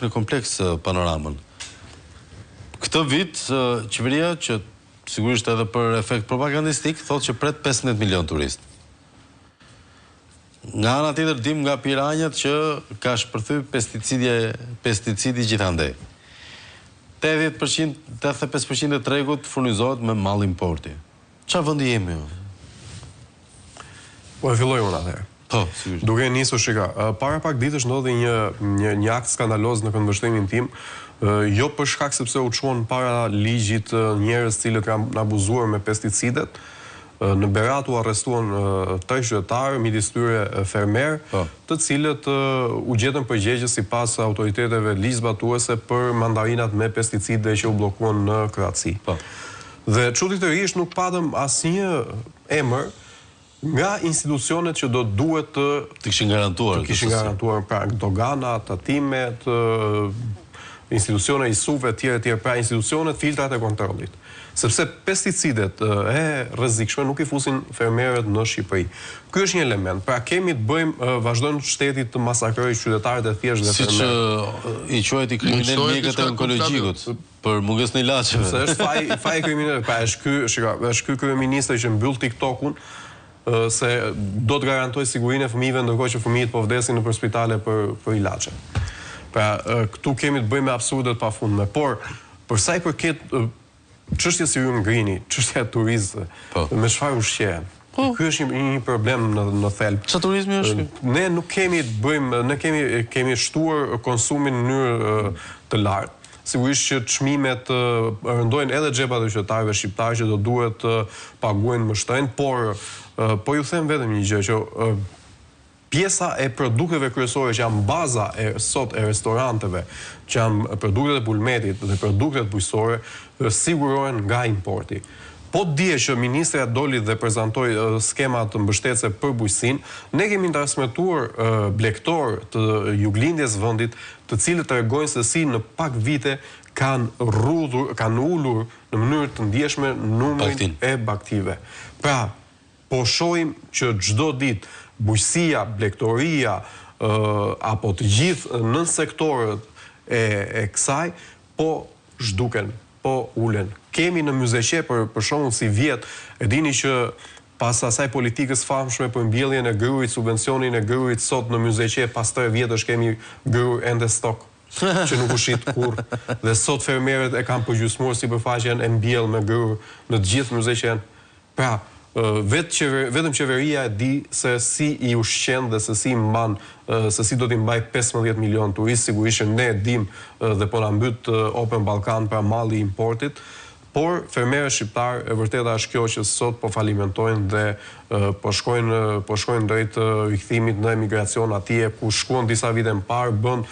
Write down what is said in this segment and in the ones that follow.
në kompleks panoramën. Këtë vit, qeveria që sigurisht edhe për efekt propagandistik, thotë që pret 15 milion turist. Nga ana tjetër dim nga piranjat që ka shpërthy pesticidi gjithandej. 85% e tregut furnizohet me mall importi. Çfarë vendi jemi? Po e filloj unë atëherë. Po, sigurisht. Duke nisur shika, para pak ditësh ndodhi një akt skandaloz në këndvështrimin tim, jo për shkak sepse u çuan para ligjit njerëz cilët kanë abuzuar me pesticidet. Në Berat u arrestuan 3 qytetarë, midis tyre fermer, të cilët u gjetën përgjegjës sipas autoriteteve ligjzbatuese për mandarinat me pesticide që u bllokuan në Kroaci. Dhe çuditërisht nuk patëm asnjë emër nga institucionet që do duhet të kishin garantuar pra dogana, tatimet, institucione ISUV etj, pra institucionet filtrat e kontrollit. Sepse pesticidet e rrezikshme nuk i fusin fermerët në Shqipëri. Ky është një element. Pra kemi të bëjmë vazhdojnë shteti të masakrojë qytetarët e thjeshtë dhe fermerët. Siç i quajti kriminal mjekët e onkologjikut për mungesën e ilaçeve. Se është faj kriminal, pra është ky kryeministri që mbyll TikTokun se do të garantoj sigurinë e fëmijëve ndërkohë që fëmijët po vdesin nëpër spitale për ilaçe. Pra këtu kemi të bëjmë me absurde të pafundme, por për sa i përket çështjes si ju ngrini, çështja e turizmit, me çfarë ushqehen. Ky është një problem në thelb. Çfarë turizmi është ky? Ne nuk kemi të bëjmë, ne kemi shtuar konsumin në mënyrë të lartë. Sigurisht që çmimet rëndojnë edhe xhepat e qytetarëve shqiptarë që do duhet të paguajnë më shtrenjtë, por ju them vetëm një gjë që pjesa e produkteve kryesore që janë baza sot e restoranteve, që janë produktet e bulmetit dhe produktet bujqësore, sigurohen nga importi. Po dje që ministrja doli dhe prezantoi skemat të mbështetëse për bujqësinë, ne kemi transmetuar blegtor të juglindjes vendit, të cilët tregojnë se si në pak vite kanë ulur në mënyrë të ndjeshme numrin e baktive. Pra, po shohim që çdo ditë bujqësia, blegtoria apo të gjithë nën sektorët e kësaj po zhduken, po ulen. Kemi në Myzeqe për shembull si vjet, e dini që pas asaj politikës famshme për mbjelljen e gërurit, subvencionin e gërurit sot në Myzeqe pas 3 vjetësh kemi gërur ende stok që nuk u shit kurrë. Dhe sot fermerët e kanë përgjysmuar sipërfaqen e mbjell me gërur në të gjithë Myzeqen. Pra, vetëm qeveria e di se si i ushqen dhe se si do t'i mbaj 15 milion turist, sigurisht që ne dim dhe po na mbyt Open Balkan pra malli i importit, por fermerët shqiptar e vërteta është kjo që sot po falimentojnë dhe po shkojnë drejt rikthimit në emigracion atje ku shkuan disa vite më parë, bën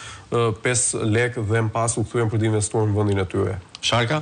5 lekë dhe më pas u kthyen për të investuar në vendin e tyre. Sharka?